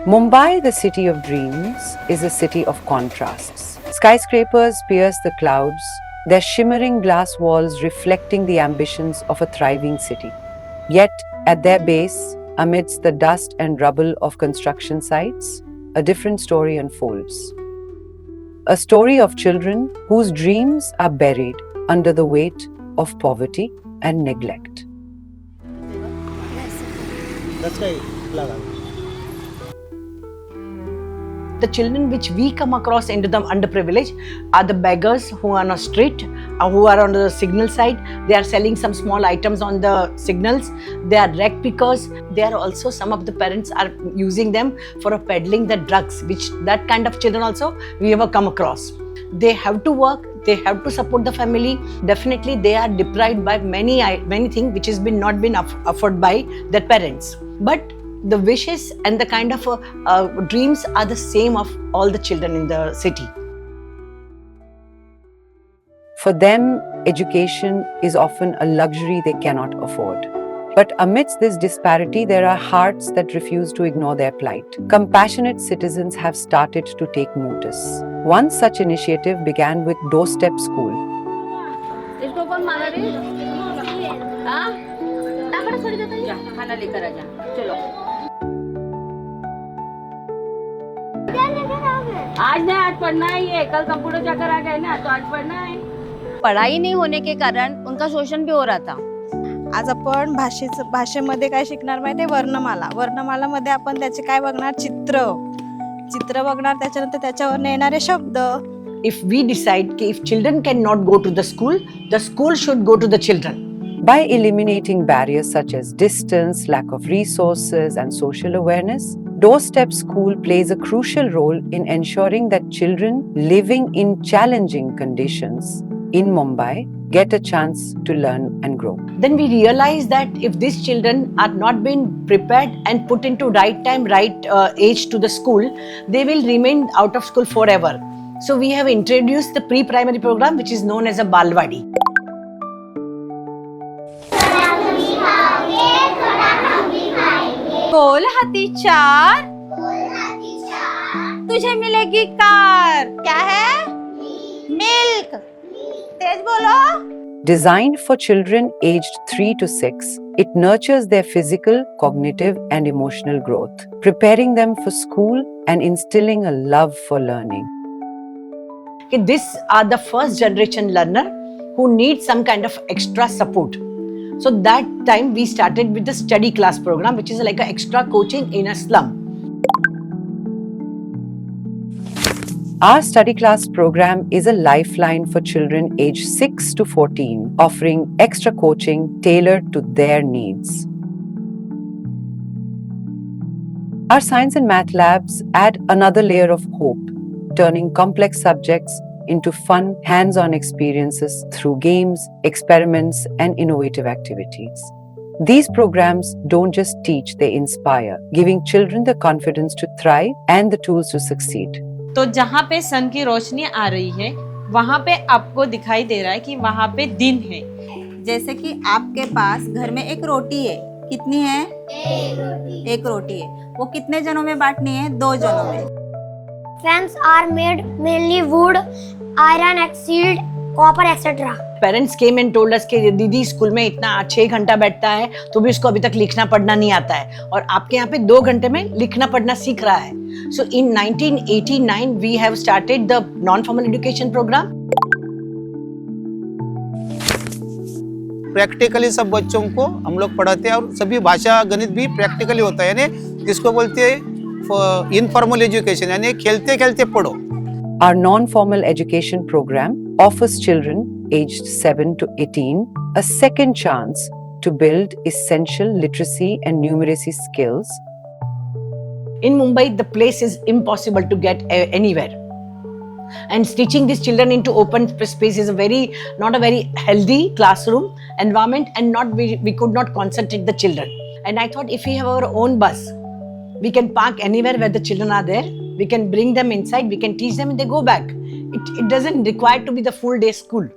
Mumbai, the city of dreams, is a city of contrasts. Skyscrapers pierce the clouds, their shimmering glass walls reflecting the ambitions of a thriving city. Yet, at their base, amidst the dust and rubble of construction sites, a different story unfolds. A story of children whose dreams are buried under the weight of poverty and neglect. The children which we come across into the underprivileged are the beggars who are on the street, who are on the signal side. They are selling some small items on the signals. They are rag pickers. They are also, some of the parents are using them for peddling the drugs, which that kind of children also we ever come across. They have to work, they have to support the family. Definitely they are deprived by many things which has not been afforded by their parents. But the wishes and the kind of dreams are the same of all the children in the city. For them, education is often a luxury they cannot afford. But amidst this disparity, there are hearts that refuse to ignore their plight. Compassionate citizens have started to take notice. One such initiative began with Doorstep School. आज नहीं, आज पढ़ना ही है. कल computer जाकर आ गए ना, तो आज पढ़ना है. पढ़ाई नाही होने के कारण उनका शोषण भी हो रहा था. आज आपण भाषेमध्ये काय शिकणार माहिती आहे? वर्णमालामध्ये आपण त्याचे काय बघणार? चित्र बघणार, त्याच्यानंतर त्याच्यावर येणारे शब्द. If we decide that if children cannot go to the school should go to the children. By eliminating barriers such as distance, lack of resources, and social awareness, Doorstep School plays a crucial role in ensuring that children living in challenging conditions in Mumbai get a chance to learn and grow. Then we realize that if these children are not being prepared and put into right time, right age to the school, they will remain out of school forever. So we have introduced the pre-primary program, which is known as a Balwadi. बोल हाथी चार, तुझे मिलेगी car. क्या है? Milk. तेज बोलो. Designed for children aged 3 to 6, it nurtures their physical, cognitive, and emotional growth, preparing them for school and instilling a love for learning. These are the first generation learner who need some kind of extra support. So that time we started with the study class program, which is like an extra coaching in a slum. Our study class program is a lifeline for children aged 6 to 14, offering extra coaching tailored to their needs. Our science and math labs add another layer of hope, turning complex subjects into fun, hands-on experiences through games, experiments, and innovative activities. These programs don't just teach, they inspire, giving children the confidence to thrive and the tools to succeed. तो जहाँ पे सन की रोशनी आ रही है, वहाँ पे आपको दिखाई दे रहा है कि वहाँ पे दिन है. जैसे कि आपके पास घर में एक रोटी है. कितनी है? एक रोटी है. वो कितने जनों में बांटनी है? 2 जनों में. Fans are made mainly wood, iron, steel, copper, etc. Parents came and told us कि दीदी स्कूल में इतना 6 घंटा बैठता है तो भी उसको अभी तक लिखना पढ़ना नहीं आता है, और आपके यहाँ पे 2 घंटे में लिखना पढ़ना सीख रहा है. So in 1989 we have started the non-formal education program. Practically सब बच्चों को हम लोग पढ़ाते हैं, और सभी भाषा गणित भी प्रैक्टिकली होता है, यानी जिसको बोलते हैं इनफॉर्मल एजुकेशन, यानी खेलते खेलते पढ़ो. Our non-formal education program offers children aged 7 to 18 a second chance to build essential literacy and numeracy skills. In Mumbai, the place is impossible to get anywhere. And teaching these children into open space is not a very healthy classroom environment, and we could not concentrate the children. And I thought if we have our own bus, we can park anywhere where the children are there. We can bring them inside, we can teach them and they go back. It doesn't require to be the full day school.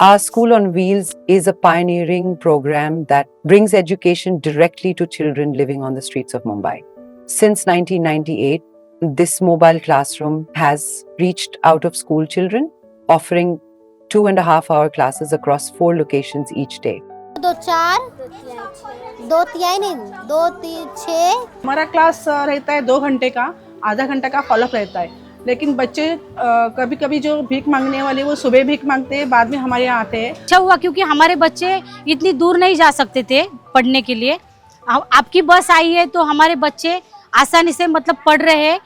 Our School on Wheels is a pioneering program that brings education directly to children living on the streets of Mumbai. Since 1998, this mobile classroom has reached out of school children, offering 2.5-hour classes across 4 locations each day. 2 4 2 3 नहीं 2 3 6 हमारा class रहता है 2 घंटे का, आधा घंटा का follow up रहता है। लेकिन बच्चे कभी कभी जो भीख मांगने वाले वो सुबह भीख मांगते हैं, बाद में हमारे यहाँ आते हैं। अच्छा हुआ क्योंकि हमारे बच्चे इतनी दूर नहीं जा सकते थे पढ़ने के लिए। आपकी बस आई है तो हमारे बच्चे आसानी से मतलब पढ़ रहे हैं।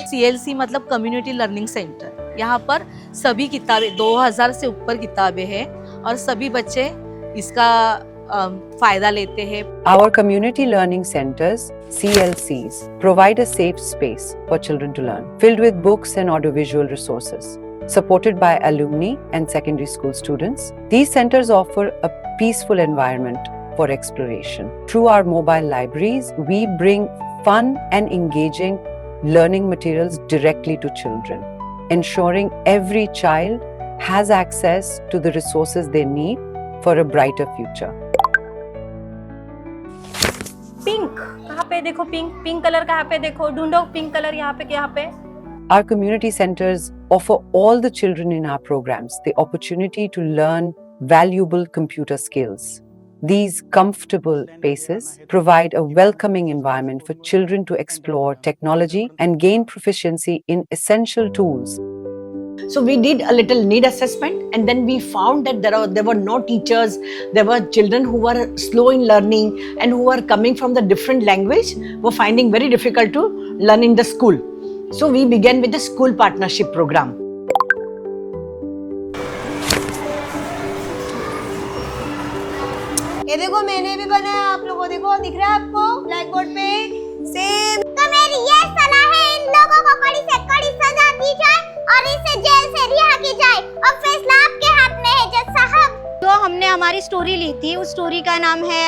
CLC मतलब कम्युनिटी लर्निंग सेंटर। यहाँ पर सभी किताबें 2000 से ऊपर किताबें हैं और सभी बच्चे इसका फायदा लेते हैं। Our community learning centers, CLCs, provide a safe space for children to learn, filled with books and audiovisual resources. Supported by alumni and secondary school students, these centers offer a peaceful environment for exploration. Through our mobile libraries, we bring fun and engaging learning materials directly to children, ensuring every child has access to the resources they need for a brighter future. Pink कहाँ पे देखो, pink colour कहाँ पे देखो, ढूंढो pink colour यहाँ पे। Our community centers offer all the children in our programs the opportunity to learn valuable computer skills. These comfortable spaces provide a welcoming environment for children to explore technology and gain proficiency in essential tools. So we did a little need assessment, and then we found that there were no teachers. There were children who were slow in learning and who were coming from the different language, were finding very difficult to learn in the school. So we began with the school partnership program. ये देखो मैंने भी बनाया, आप लोगों देखो, दिख रहा है आपको ब्लैक बोर्ड पे सेम। तो मेरी ये सलाह है, इन लोगों को कड़ी से कड़ी सजा दी जाए और इसे जेल से रिहा की जाए और फैसला आपके हाथ में है जज साहब। जो हमने हमारी स्टोरी ली थी, उस स्टोरी का नाम है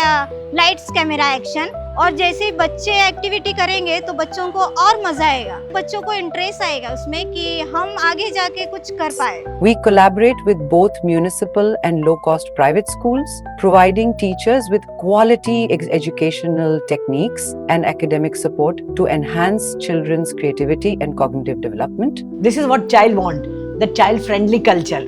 लाइट्स कैमरा एक्शन। और जैसे बच्चे एक्टिविटी करेंगे तो बच्चों को और मजा आएगा, बच्चों को इंटरेस्ट आएगा उसमें कि हम आगे जाके कुछ कर पाए। We collaborate with both municipal and low-cost private schools, providing teachers with quality educational techniques and academic support to enhance children's creativity and cognitive development. This is what child want, the child-friendly culture.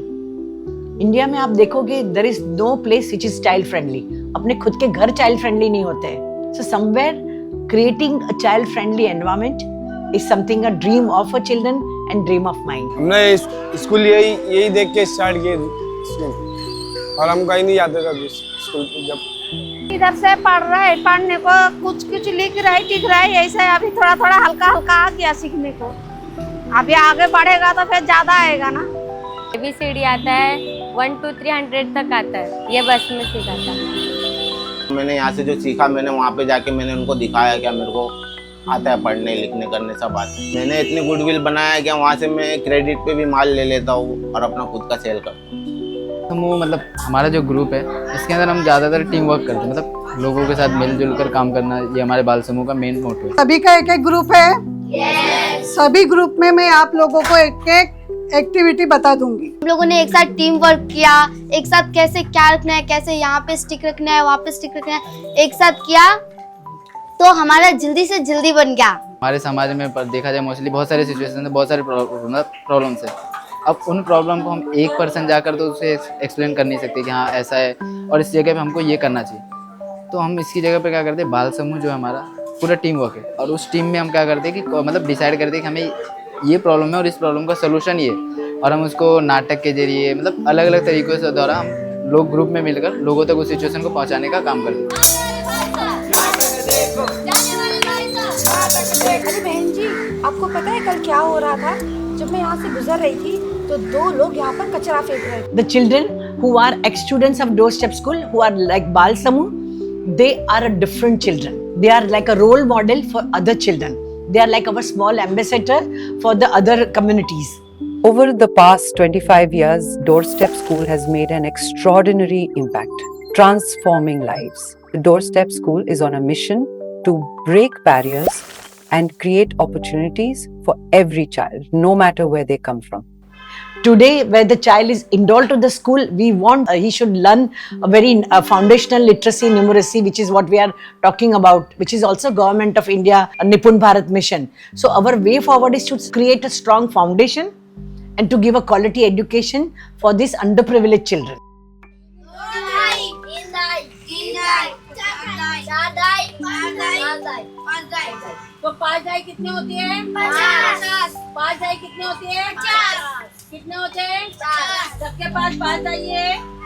India में आप देखोगे there is no place which is child-friendly. अपने खुद के घर child-friendly नहीं होते हैं. So somewhere creating a child-friendly environment is something a dream of a children and dream of mine. हमने स्कूल यही देख के स्टार्ट किए स्कूल, और हम कहीं नहीं जाते थे स्कूल पे। जब इधर से पढ़ रहा है, पढ़ने को कुछ लिख रहा है, टिक रहा है, ऐसा अभी थोड़ा हल्का आ गया सीखने को। अभी आगे बढ़ेगा तो फिर ज्यादा आएगा ना। ABCD आता है, 1 2 300 तक आता है, ये बस में सीखा था। मैंने यहाँ से जो सीखा, मैंने वहाँ पे जाके मैंने उनको दिखाया कि मेरे को आता है पढ़ने लिखने करने सब आता है। मैंने इतनी गुडविल बनाया कि वहाँ से मैं क्रेडिट पे भी माल ले लेता हूँ और अपना खुद का सेल करता हूँ। समूह मतलब हमारा जो ग्रुप है, इसके अंदर हम ज़्यादातर टीम वर्क करते हैं, मतलब लोगों के साथ मिलजुल कर काम करना, ये हमारे बाल समूह का मेन मोटो है। सभी का एक ग्रुप है, सभी ग्रुप में मैं आप लोगों को एक एक्टिविटी बता दूंगी। हम लोगों ने एक साथ टीम वर्क किया, एक साथ कैसे क्या रखना है, कैसे यहाँ पे स्टिक रखना है, वहाँ पे स्टिक रखना है, एक साथ किया तो हमारा जल्दी से जल्दी बन गया। हमारे समाज में पर देखा जाए मोस्टली बहुत सारे सिचुएशन है, बहुत सारे प्रॉब्लम्स है। अब उन प्रॉब्लम को हम एक पर्सन जाकर तो उसे एक्सप्लेन कर नहीं सकते कि हाँ ऐसा है और इस जगह पे हमको ये करना चाहिए। तो हम इसकी जगह पे क्या करते हैं, बाल समूह जो है हमारा पूरा टीम वर्क है, और उस टीम में हम क्या करते हैं कि मतलब डिसाइड करते हैं कि हमें ये प्रॉब्लम है और इस प्रॉब्लम का सोल्यूशन ये, और हम उसको नाटक के जरिए मतलब अलग अलग तरीक़ों से द्वारा हम लोग ग्रुप में मिलकर लोगों तक उस सिचुएशन को पहुंचाने का काम करते हैं। अरे बहन जी, आपको पता है कल क्या हो रहा था? जब मैं यहाँ से गुजर रही थी तो 2 लोग यहाँ पर कचरा फेंक रहे थे। The children who are ex-students of doorstep school, who are like Bal Samu, they are a different children. They are like a role model for other children. They are like our small ambassador for the other communities. Over the past 25 years, Doorstep School has made an extraordinary impact, transforming lives. The Doorstep School is on a mission to break barriers and create opportunities for every child, no matter where they come from. Today, where the child is enrolled to the school, we want he should learn a very foundational literacy, numeracy, which is what we are talking about, which is also Government of India Nipun Bharat mission. So our way forward is to create a strong foundation and to give a quality education for these underprivileged children. तो 5 ढाई कितने होती है? 50। 5 ढाई कितने होती है? 50। कितने होते हैं? 4। सबके पास 5 ढाई है।